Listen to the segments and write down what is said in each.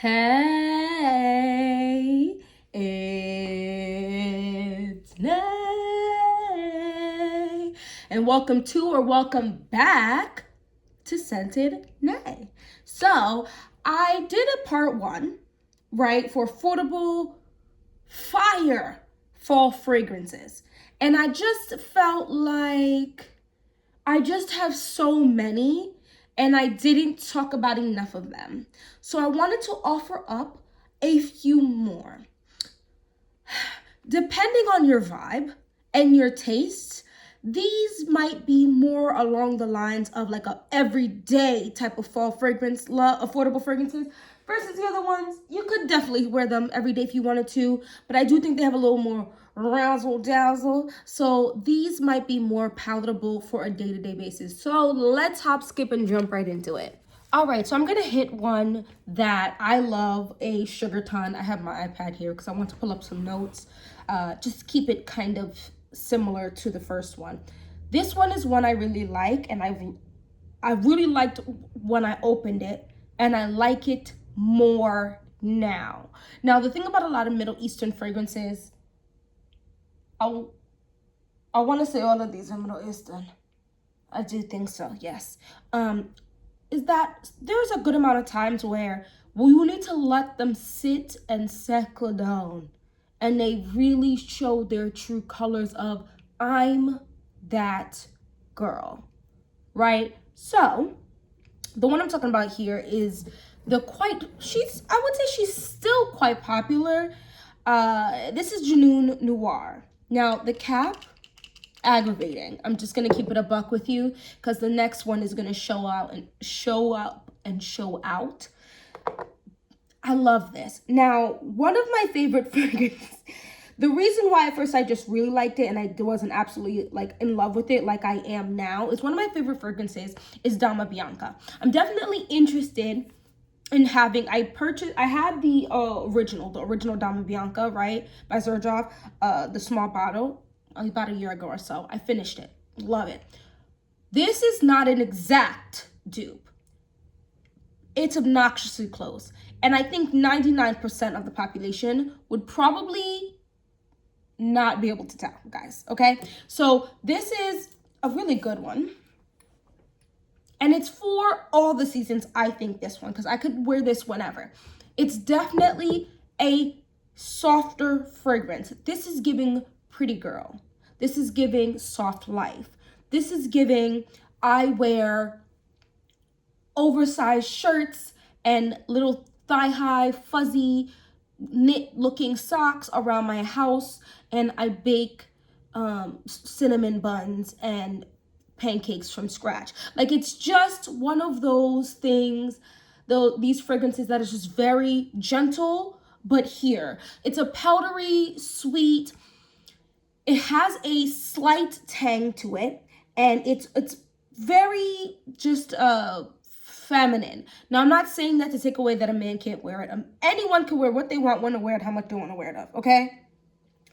Hey, it's Nay, and welcome back to Scented Nay. So, I did a part one, right, for affordable fire fall fragrances, and I just felt like I just have so many and I didn't talk about enough of them. So I wanted to offer up a few more. Depending on your vibe and your tastes, these might be more along the lines of like a everyday type of fall fragrance, affordable fragrances, versus the other ones. You could definitely wear them every day if you wanted to, but I do think they have a little more razzle dazzle. So these might be more palatable for a day-to-day basis. So let's hop, skip, and jump right into it. All right, so I'm gonna hit one that I love, a sugar ton. I have my iPad here because I want to pull up some notes. Just keep it kind of similar to the first one. This one is one I really like, and I really liked when I opened it, and I like it more now. Now, the thing about a lot of Middle Eastern fragrances, I want to say all of these are Middle Eastern. I do think so, yes. Is that there's a good amount of times where we will need to let them sit and settle down, and they really show their true colors of I'm that girl, right? So the one I'm talking about here is I would say she's still quite popular. This is Janoon Noir. Now the cap, aggravating. I'm just gonna keep it a buck with you because the next one is gonna show up and show out. I love this. Now, one of my favorite fragrances, the reason why at first I just really liked it and I wasn't absolutely like in love with it like I am now, is one of my favorite fragrances is Dama Bianca. I'm definitely interested in having, I had the original Dama Bianca, right, by Xerjoff, the small bottle, about a year ago or so. I finished it. Love it. This is not an exact dupe. It's obnoxiously close. And I think 99% of the population would probably not be able to tell, guys. Okay? So this is a really good one. And it's for all the seasons, I think, this one, because I could wear this whenever. It's definitely a softer fragrance. This is giving pretty girl. This is giving soft life. This is giving, I wear oversized shirts and little thigh-high, fuzzy, knit-looking socks around my house, and I bake cinnamon buns and pancakes from scratch. Like, it's just one of those things, these fragrances that is just very gentle, but here. It's a powdery, sweet, it has a slight tang to it, and it's very just feminine. Now, I'm not saying that to take away that a man can't wear it. Anyone can wear what they want, when to wear it, how much they want to wear it of, okay?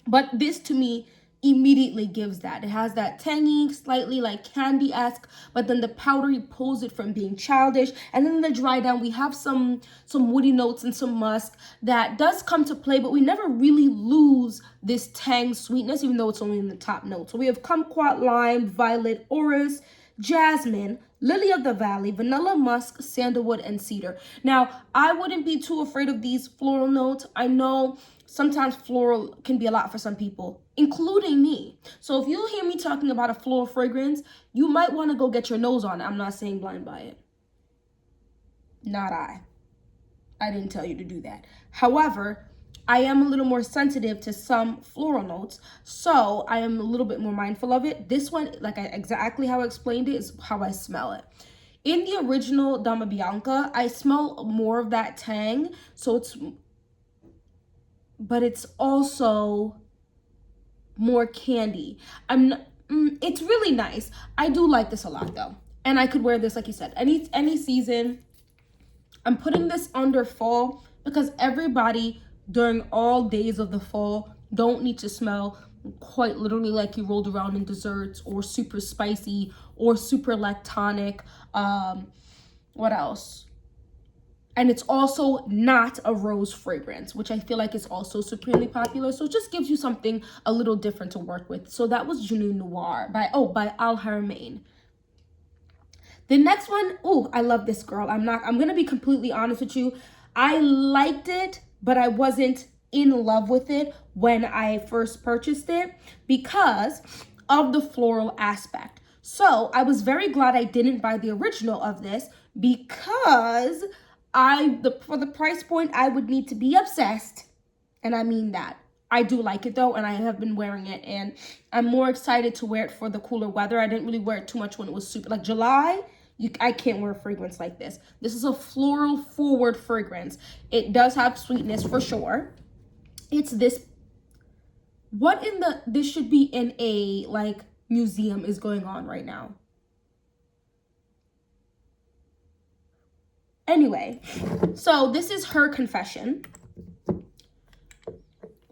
But this, to me, immediately gives that. It has that tangy, slightly like candy-esque, but then the powdery pulls it from being childish. And then in the dry down, we have some woody notes and some musk that does come to play, but we never really lose this tang sweetness, even though it's only in the top note. So we have kumquat, lime, violet, orris, jasmine, lily of the valley, vanilla, musk, sandalwood, and cedar. Now, I wouldn't be too afraid of these floral notes. I know sometimes floral can be a lot for some people, including me. So if you hear me talking about a floral fragrance, you might want to go get your nose on it. I'm not saying blind buy it. Not I. I didn't tell you to do that. However, I am a little more sensitive to some floral notes, so I am a little bit more mindful of it. This one, exactly how I explained it, is how I smell it. In the original Dama Bianca, I smell more of that tang, but it's also more candy. It's really nice. I do like this a lot though, and I could wear this, like you said, any season. I'm putting this under fall because everybody during all days of the fall don't need to smell quite literally like you rolled around in desserts, or super spicy, or super lactonic. What else? And it's also not a rose fragrance, which I feel like is also supremely popular. So it just gives you something a little different to work with. So that was Junoon Noir by Al Haramain. The next one, oh, I love this girl. I'm gonna be completely honest with you. I liked it, but I wasn't in love with it when I first purchased it because of the floral aspect. So I was very glad I didn't buy the original of this because for the price point, I would need to be obsessed. And I mean that. I do like it though, and I have been wearing it, and I'm more excited to wear it for the cooler weather. I didn't really wear it too much when it was super, like July, I can't wear a fragrance like this. This is a floral forward fragrance. It does have sweetness for sure. It's this, this should be in a like museum is going on right now. Anyway, so this is her confession.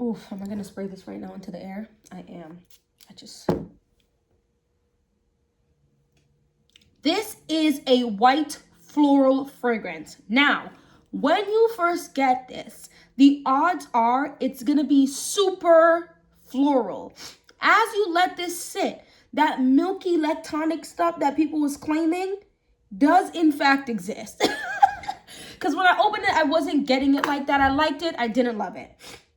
Oof, am I gonna spray this right now into the air? I am. This is a white floral fragrance. Now, when you first get this, the odds are it's gonna be super floral. As you let this sit, that milky lactonic stuff that people was claiming does in fact exist. Because when I opened it, I wasn't getting it like that. I liked it, I didn't love it.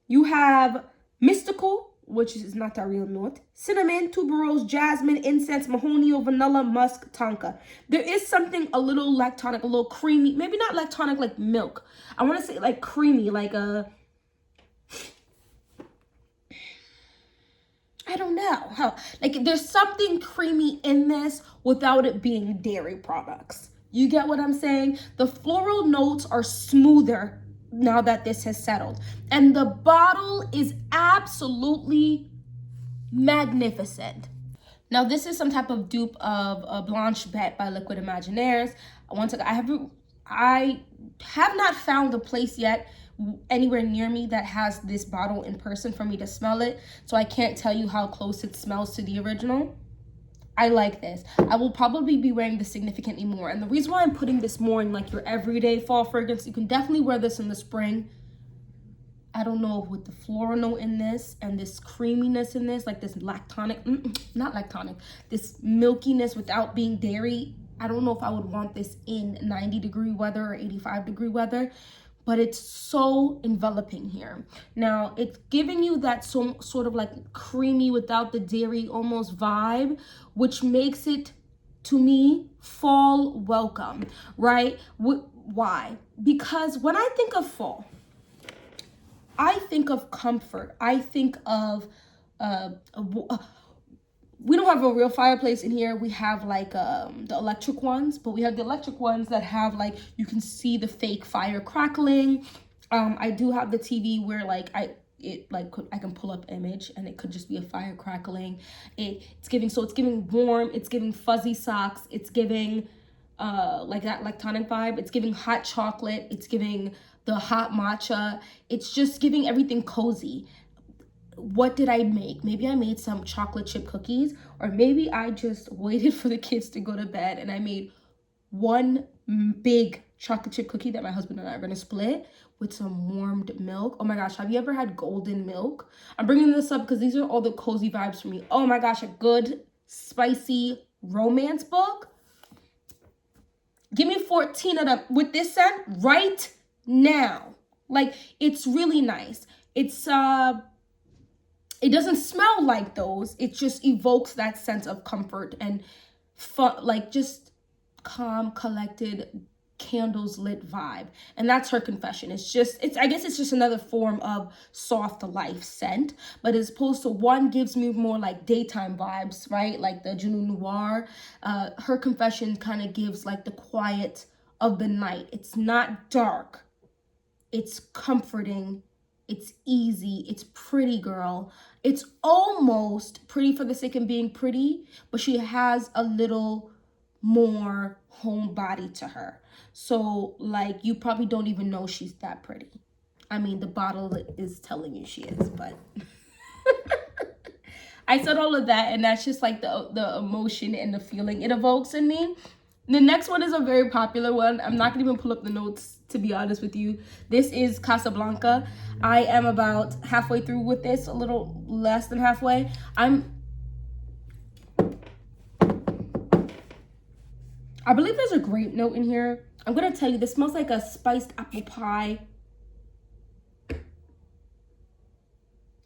You have Mystical, which is not a real note, cinnamon, tuberose, jasmine, incense, mahonio, vanilla, musk, tonka. There is something a little lactonic, a little creamy, maybe not lactonic like milk. I want to say like creamy, like I don't know how, like there's something creamy in this without it being dairy products. You get what I'm saying? The floral notes are smoother now that this has settled. And the bottle is absolutely magnificent. Now, this is some type of dupe of Blanche Bette by Liquid Imaginaires. I have not found a place yet anywhere near me that has this bottle in person for me to smell it. So I can't tell you how close it smells to the original. I like this. I will probably be wearing this significantly more. And the reason why I'm putting this more in like your everyday fall fragrance, you can definitely wear this in the spring. I don't know, with the floral note in this and this creaminess in this, like this lactonic, not lactonic, this milkiness without being dairy. I don't know if I would want this in 90-degree weather or 85-degree weather, but it's so enveloping here. Now, it's giving you that sort of like creamy without the dairy almost vibe, which makes it, to me, fall welcome, right? Why? Because when I think of fall, I think of comfort. I think of we don't have a real fireplace in here. We have like the electric ones, but we have the electric ones that have like, you can see the fake fire crackling. I do have the TV where like I can pull up image and it could just be a fire crackling. It's giving warm, it's giving fuzzy socks, it's giving like that lactonic vibe, it's giving hot chocolate, it's giving the hot matcha, it's just giving everything cozy. What did I make? Maybe I made some chocolate chip cookies, or maybe I just waited for the kids to go to bed and I made one big chocolate chip cookie that my husband and I are gonna split with some warmed milk. Oh my gosh, have you ever had golden milk? I'm bringing this up because these are all the cozy vibes for me. Oh my gosh, a good spicy romance book. Give me 14 of them with this scent right now. Like, it's really nice. It doesn't smell like those. It just evokes that sense of comfort and fun, like just calm, collected, candles lit vibe. And that's her confession. I guess it's just another form of soft life scent, but as opposed to one gives me more like daytime vibes, right? Like the Junoon Noir. Her confession kind of gives like the quiet of the night. It's not dark. It's comforting. It's easy. It's pretty girl. It's almost pretty for the sake of being pretty, but she has a little more homebody to her. So like you probably don't even know she's that pretty. I mean, the bottle is telling you she is, but I said all of that, and that's just like the emotion and the feeling it evokes in me. The next one is a very popular one. I'm not gonna even pull up the notes, to be honest with you. This is Casablanca. I am about halfway through with this, a little less than halfway. I believe there's a grape note in here. I'm gonna tell you, this smells like a spiced apple pie.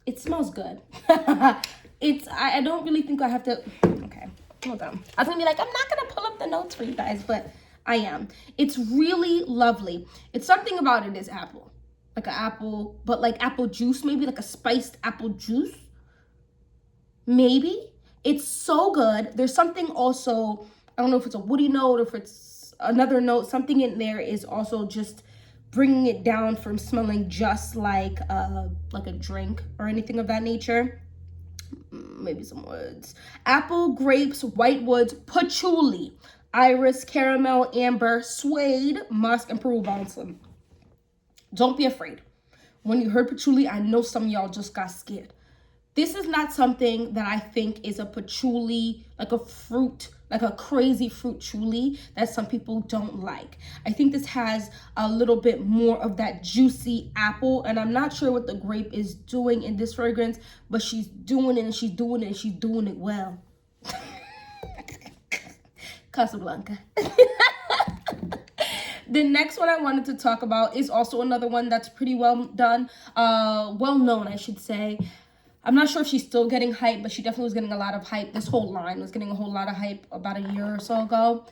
It smells good. I don't really think I have to, okay, hold on. I was gonna be like, I'm not gonna pull up the notes for you guys, but I am. It's really lovely. It's something about it is apple. Like an apple, but like apple juice, maybe like a spiced apple juice. Maybe. It's so good. There's something also, I don't know if it's a woody note or if it's another note. Something in there is also just bringing it down from smelling just like a drink or anything of that nature. Maybe some woods. Apple, grapes, white woods, patchouli, iris, caramel, amber, suede, musk, and Peru balsam. Don't be afraid. When you heard patchouli, I know some of y'all just got scared. This is not something that I think is a patchouli, like a fruit, like a crazy fruit patchouli that some people don't like. I think this has a little bit more of that juicy apple, and I'm not sure what the grape is doing in this fragrance, but she's doing it and she's doing it and she's doing it well. Casablanca. The next one I wanted to talk about is also another one that's pretty well done, well known, I should say. I'm not sure if she's still getting hype, but she definitely was getting a lot of hype. This whole line was getting a whole lot of hype about a year or so ago.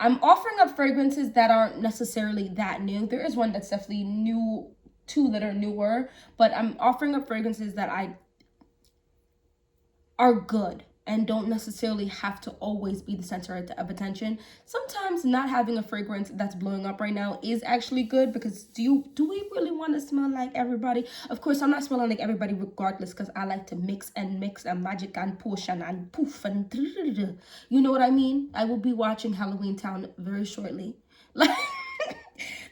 I'm offering up fragrances that aren't necessarily that new. There is one that's definitely new, two that are newer, but I'm offering up fragrances that are good and don't necessarily have to always be the center of attention. Sometimes not having a fragrance that's blowing up right now is actually good, because do we really want to smell like everybody? Of course, I'm not smelling like everybody regardless, because I like to mix and magic and potion and poof and you know what I mean? I will be watching Halloween Town very shortly. Like,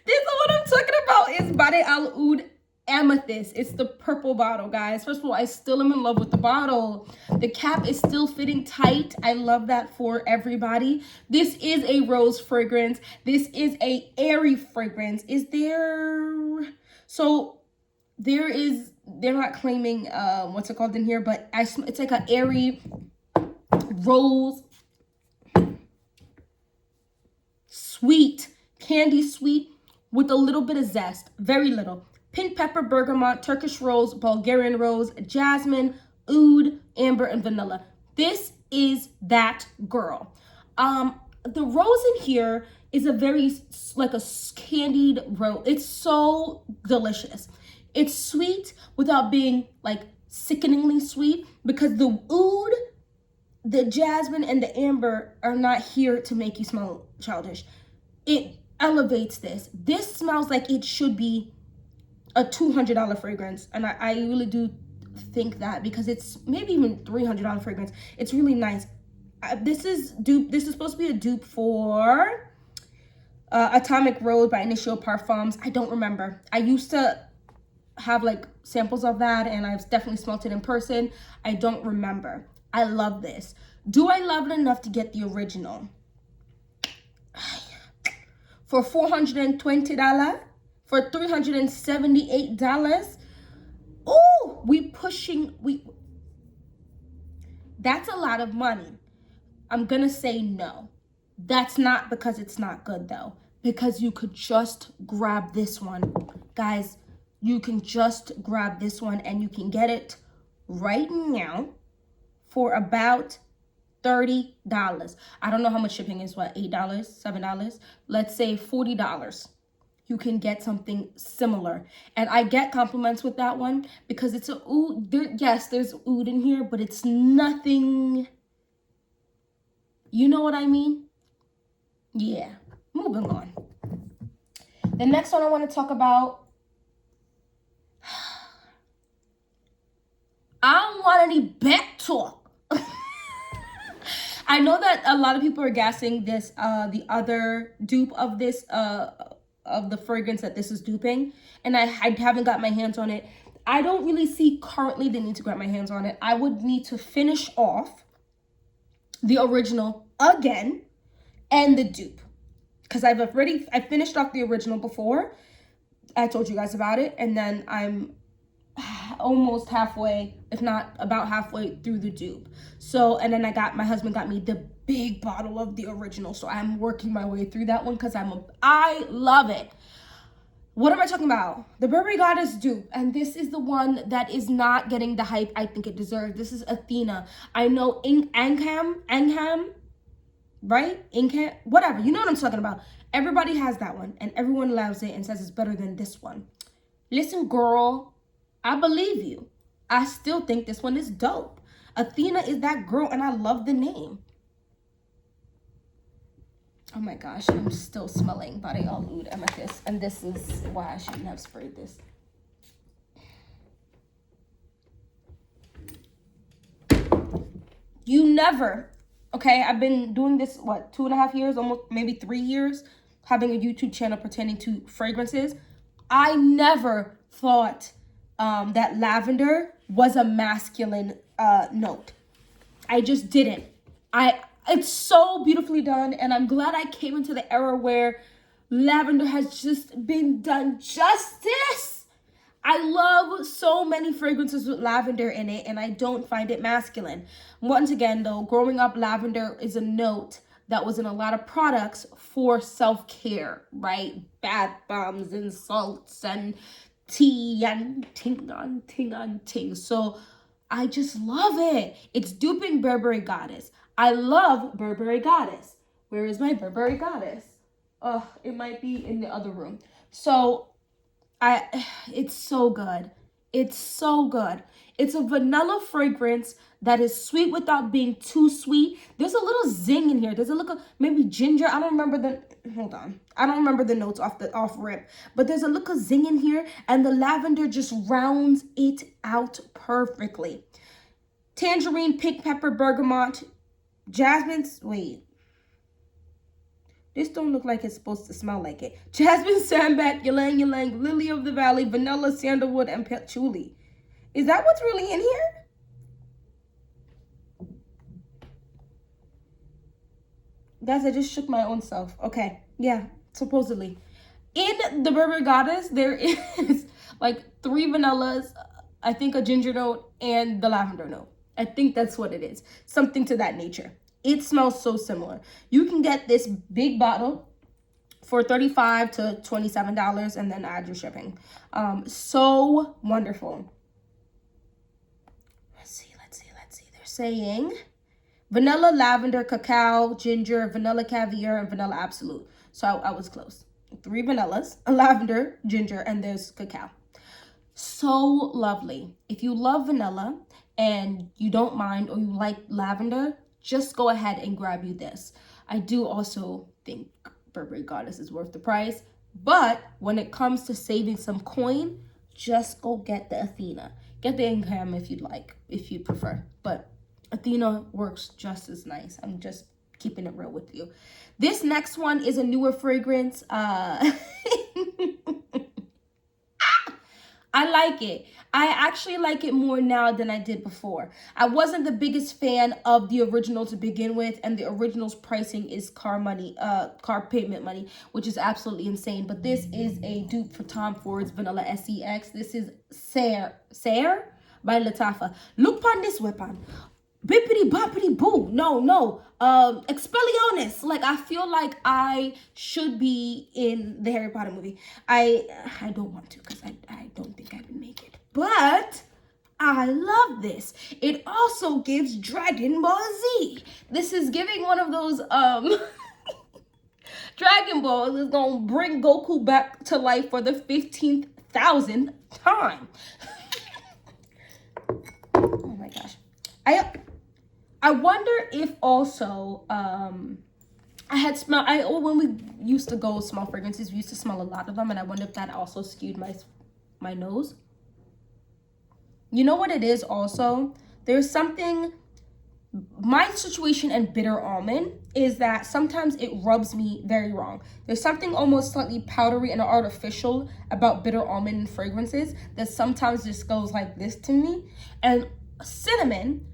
this is what I'm talking about, is Bade Al Oud Amethyst. It's the purple bottle, guys. First of all, I still am in love with the bottle. The cap is still fitting tight. I love that for everybody. This is a rose fragrance. This is a airy fragrance. So they're not claiming what's it called in here, but it's like an airy rose, sweet, candy sweet with a little bit of zest, very little. Pink pepper, bergamot, Turkish rose, Bulgarian rose, jasmine, oud, amber, and vanilla. This is that girl. The rose in here is a very, like a candied rose. It's so delicious. It's sweet without being like sickeningly sweet, because the oud, the jasmine, and the amber are not here to make you smell childish. It elevates this. This smells like it should be a $200 fragrance, and I really do think that, because it's maybe even $300 fragrance. It's really nice. This is supposed to be a dupe for Atomic Rose by Initio Parfums. I don't remember. I used to have like samples of that, and I've definitely smelled it in person. I don't remember. I love this. Do I love it enough to get the original for $420? For $378? Ooh, that's a lot of money. I'm gonna say no. That's not because it's not good though, because you could just grab this one. Guys, you can just grab this one and you can get it right now for about $30. I don't know how much shipping is, what, $8, $7? Let's say $40. You can get something similar. And I get compliments with that one because it's a oud. Yes, there's oud in here, but it's nothing. You know what I mean? Yeah. Moving on. The next one I want to talk about. I don't want any back talk. I know that a lot of people are gassing this, the other dupe of this, of the fragrance that this is duping, and I haven't got my hands on it. I don't really see currently the need to grab my hands on it. I would need to finish off the original again and the dupe. because I finished off the original before. I told you guys about it, and then I'm almost halfway, if not about halfway through the dupe. So, and then my husband got me the big bottle of the original, so I'm working my way through that one because I love it. What am I talking about? The Burberry Goddess dupe, and this is the one that is not getting the hype I think it deserves. This is Athena. I know Angham, right? Ingham, whatever. You know what I'm talking about. Everybody has that one, and everyone loves it and says it's better than this one. Listen, girl, I believe you. I still think this one is dope. Athena is that girl, and I love the name. Oh my gosh, I'm still smelling Body All Oud Amethyst, and this is why I shouldn't have sprayed this. You never, okay, I've been doing this, 2.5 years, almost maybe 3 years, having a YouTube channel pertaining to fragrances. I never thought that lavender was a masculine note. I just didn't. It's so beautifully done, and I'm glad I came into the era where lavender has just been done justice. I love so many fragrances with lavender in it, and I don't find it masculine. Once again, though, growing up, lavender is a note that was in a lot of products for self-care, right? Bath bombs and salts and tea and ting. So I just love it. It's duping Burberry Goddess. I love Burberry Goddess. Where is my Burberry Goddess? It might be in the other room. So it's so good. It's so good. It's a vanilla fragrance that is sweet without being too sweet. There's a little zing in here. There's a little, maybe ginger. I don't remember the notes off rip, but there's a little zing in here, and the lavender just rounds it out perfectly. Tangerine, pink pepper, bergamot, jasmine's, this don't look like it's supposed to smell like it. Jasmine, sambac, ylang ylang, lily of the valley, vanilla, sandalwood, and patchouli. Is that what's really in here? Guys, I just shook my own self. Okay, yeah, supposedly. In the Burberry Goddess, there is like 3 vanillas, I think a ginger note, and the lavender note. I think that's what it is. Something to that nature. It smells so similar. You can get this big bottle for $35 to $27 and then add your shipping. So wonderful. Let's see. They're saying vanilla, lavender, cacao, ginger, vanilla caviar, and vanilla absolute. So I was close. 3 vanillas, a lavender, ginger, and there's cacao. So lovely. If you love vanilla and you don't mind, or you like lavender, just go ahead and grab you this. I do also think Burberry Goddess is worth the price, but when it comes to saving some coin, just go get the Athena. Get the Ingham if you'd like, if you prefer, but Athena works just as nice. I'm just keeping it real with you. This next one is a newer fragrance. I like it. I actually like it more now than I did before. I wasn't the biggest fan of the original to begin with, and the original's pricing is car payment money, which is absolutely insane. But this is a dupe for Tom Ford's Vanilla SEX. This is Serre by Lattafa. Look upon this weapon. Bippity boppity boo. No. Expelliarmus. Like, I feel like I should be in the Harry Potter movie. I don't want to, because I don't think I would make it. But I love this. It also gives Dragon Ball Z. This is giving one of those Dragon Ball is gonna bring Goku back to life for the 15,000th time. Oh my gosh. I wonder if also when we used to go small fragrances, we used to smell a lot of them, and I wonder if that also skewed my nose. You know what it is also? There's something, my situation in bitter almond is that sometimes it rubs me very wrong. There's something almost slightly powdery and artificial about bitter almond fragrances that sometimes just goes like this to me. And cinnamon,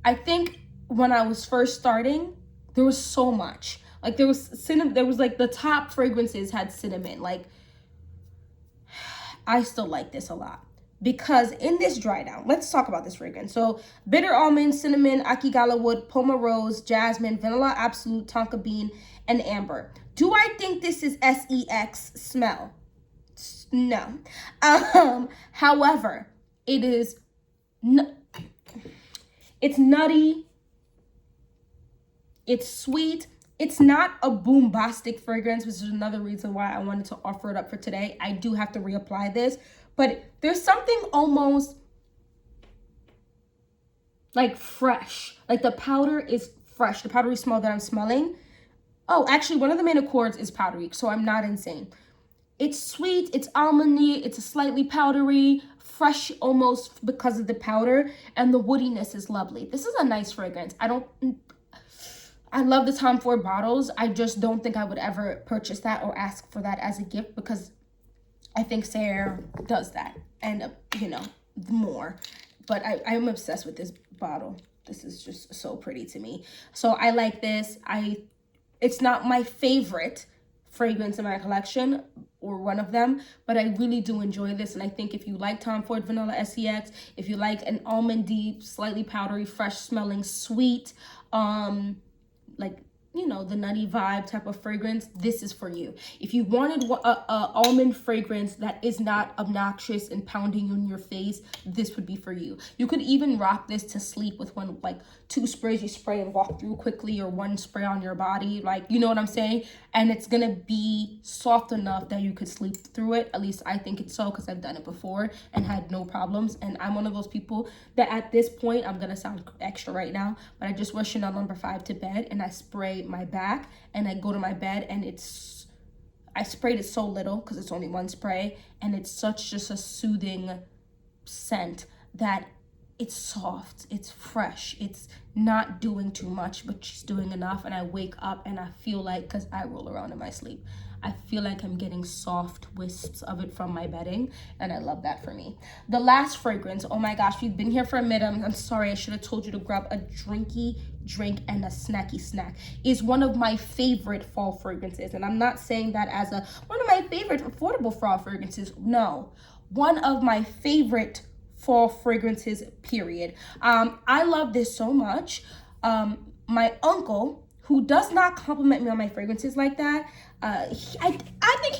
I think when I was first starting, there was so much. Like there was cinnamon, there was like the top fragrances had cinnamon. Like I still like this a lot. Because in this dry down, let's talk about this fragrance. So bitter almond, cinnamon, akigala wood, poma rose, jasmine, vanilla absolute, tonka bean, and amber. Do I think this is sex smell? No. However, it is it's nutty, it's sweet. It's not a bombastic fragrance, which is another reason why I wanted to offer it up for today. I do have to reapply this, but there's something almost like fresh. Like the powder is fresh. The powdery smell that I'm smelling. Oh, actually, one of the main accords is powdery, so I'm not insane. It's sweet, it's almondy, it's a slightly powdery, fresh almost because of the powder, and the woodiness is lovely. This is a nice fragrance. I love the Tom Ford bottles. I just don't think I would ever purchase that or ask for that as a gift because I think Sayer does that and, you know, more. But I'm obsessed with this bottle. This is just so pretty to me. So I like this. It's not my favorite fragrance in my collection or one of them, but I really do enjoy this. And I think if you like Tom Ford Vanilla SEX, if you like an almondy, slightly powdery, fresh smelling, sweet, like, you know, the nutty vibe type of fragrance, this is for you. If you wanted a almond fragrance that is not obnoxious and pounding in your face, this would be for you. You could even rock this to sleep with one, like 2 sprays you spray and walk through quickly, or 1 spray on your body, like, you know what I'm saying? And it's gonna be soft enough that you could sleep through it. At least I think it's so, because I've done it before and had no problems. And I'm one of those people that at this point, I'm gonna sound extra right now, but I just wear Chanel No. 5 to bed and I spray my back and I go to my bed, and I sprayed it so little because it's only 1 spray, and it's such just a soothing scent that it's soft, it's fresh, it's not doing too much, but she's doing enough. And I wake up and I feel like, because I roll around in my sleep, I feel like I'm getting soft wisps of it from my bedding, and I love that for me. The last fragrance, oh my gosh, we've been here for a minute. I'm sorry, I should have told you to grab a drinky drink and a snacky snack, is one of my favorite fall fragrances. And I'm not saying that as one of my favorite affordable fall fragrances. No, one of my favorite fall fragrances, period. I love this so much. My uncle, who does not compliment me on my fragrances like that, I think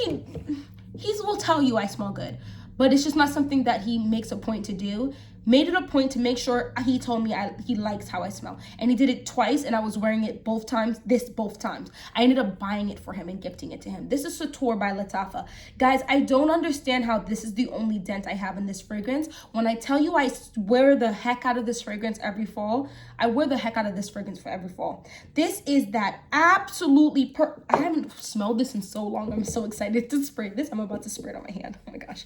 he will tell you I smell good, but it's just not something that he makes a point to do. Made it a point to make sure he told me he likes how I smell. And he did it twice, and I was wearing it both times. I ended up buying it for him and gifting it to him. This is Sator by Lattafa. Guys, I don't understand how this is the only dent I have in this fragrance. When I tell you I wear the heck out of this fragrance every fall, I wear the heck out of this fragrance for every fall. This is that absolutely I haven't smelled this in so long. I'm so excited to spray this. I'm about to spray it on my hand. Oh my gosh.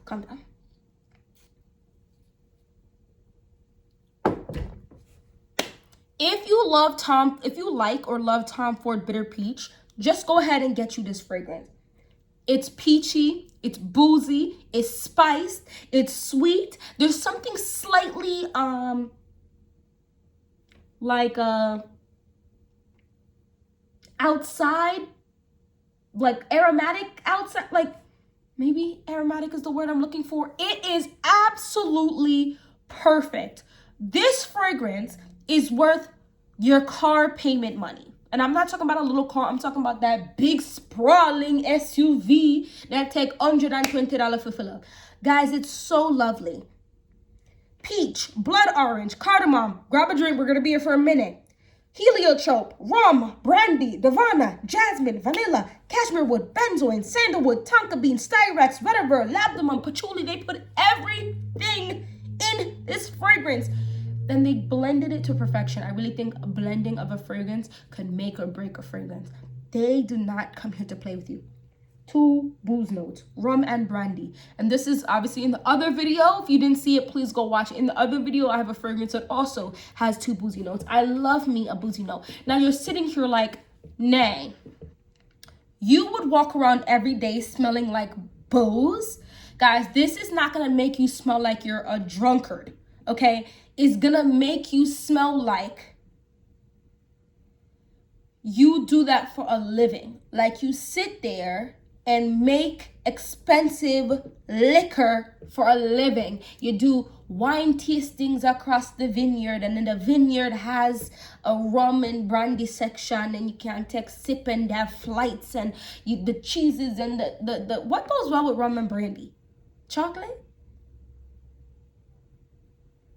Calm down. If you like or love Tom Ford Bitter Peach, just go ahead and get you this fragrance. It's peachy, it's boozy, it's spiced, it's sweet. There's something slightly like outside, like aromatic outside, like maybe aromatic is the word I'm looking for. It is absolutely perfect. This fragrance is worth your car payment money. And I'm not talking about a little car. I'm talking about that big sprawling SUV that take $120 to fill up. Guys, it's so lovely. Peach, blood orange, cardamom. Grab a drink. We're going to be here for a minute. Heliotrope, rum, brandy, Davana, jasmine, vanilla, cashmere wood, benzoin, sandalwood, tonka bean, styrax, vetiver, labdanum, patchouli. They put everything in this fragrance. Then they blended it to perfection. I really think a blending of a fragrance could make or break a fragrance. They do not come here to play with you. 2 booze notes, rum and brandy. And this is obviously in the other video. If you didn't see it, please go watch it. In the other video, I have a fragrance that also has 2 boozy notes. I love me a boozy note. Now you're sitting here like, nay, you would walk around every day smelling like booze? Guys, this is not gonna make you smell like you're a drunkard, okay? Is gonna make you smell like you do that for a living. Like, you sit there and make expensive liquor for a living. You do wine tastings across the vineyard, and then the vineyard has a rum and brandy section, and you can take sip and have flights, and the cheeses and the what goes well with rum and brandy? Chocolate?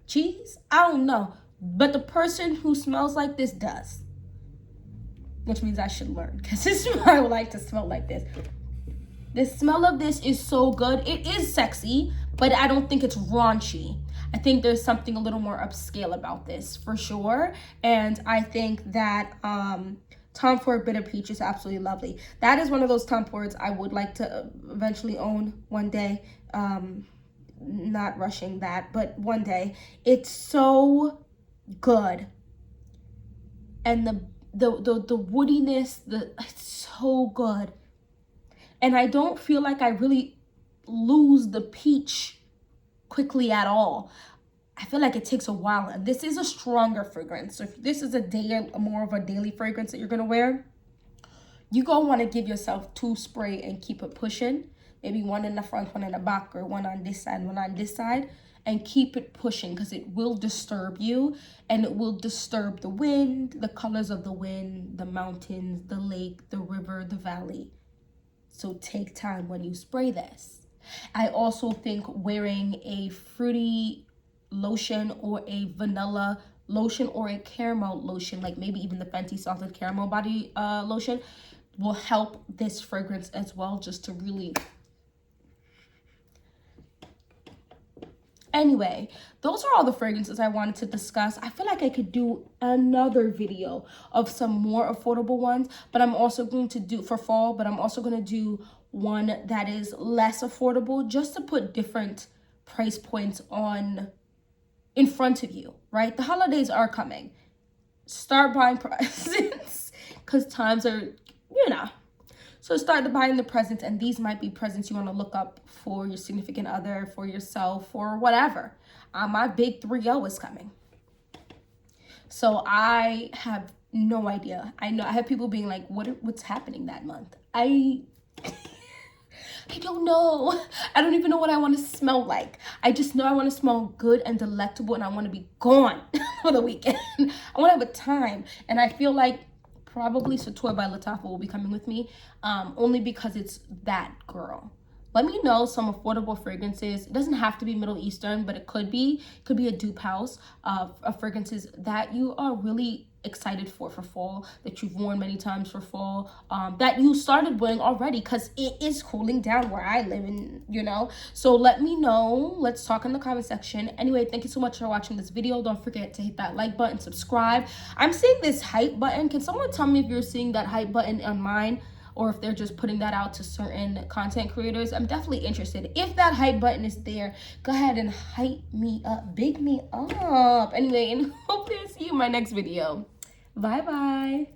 Cheese? I don't know. But the person who smells like this does. Which means I should learn, because this is why I would like to smell like this. The smell of this is so good. It is sexy, but I don't think it's raunchy. I think there's something a little more upscale about this, for sure. And I think that Tom Ford Bitter Peach is absolutely lovely. That is one of those Tom Fords I would like to eventually own one day. Not rushing that, but one day. It's so good. And the woodiness, it's so good. And I don't feel like I really lose the peach quickly at all. I feel like it takes a while. And this is a stronger fragrance. So if this is more of a daily fragrance that you're gonna wear, you gonna wanna give yourself 2 spray and keep it pushing. Maybe one in the front, one in the back, or one on this side, one on this side. And keep it pushing, because it will disturb you, and it will disturb the wind, the colors of the wind, the mountains, the lake, the river, the valley. So take time when you spray this. I also think wearing a fruity lotion or a vanilla lotion or a caramel lotion, like maybe even the Fenty Salted Caramel body lotion, will help this fragrance as well, just to really... Anyway, those are all the fragrances I wanted to discuss. I feel like I could do another video of some more affordable ones, but I'm also going to do for fall, but I'm also going to do one that is less affordable, just to put different price points on in front of you, right? The holidays are coming. Start buying presents, because times are, So start buying the presents, and these might be presents you want to look up for your significant other, for yourself, or whatever. My big 3-0 is coming. So I have no idea. I have people being like, what's happening that month? I don't know. I don't even know what I want to smell like. I just know I want to smell good and delectable, and I want to be gone for the weekend. I want to have a time. And I feel like probably Sator by Lattafa will be coming with me, only because it's that girl. Let me know some affordable fragrances. It doesn't have to be Middle Eastern, but it could be. It could be a dupe house of fragrances that you are really excited for fall, that you've worn many times for fall, that you started wearing already, because it is cooling down where I live, and so let me know. Let's talk in the comment section. Anyway, thank you so much for watching this video. Don't forget to hit that like button, subscribe. I'm seeing this hype button. Can someone tell me if you're seeing that hype button on mine, or if they're just putting that out to certain content creators? I'm definitely interested. If that hype button is there, go ahead and hype me up, big me up. Anyway, and hope to see you in my next video. Bye bye.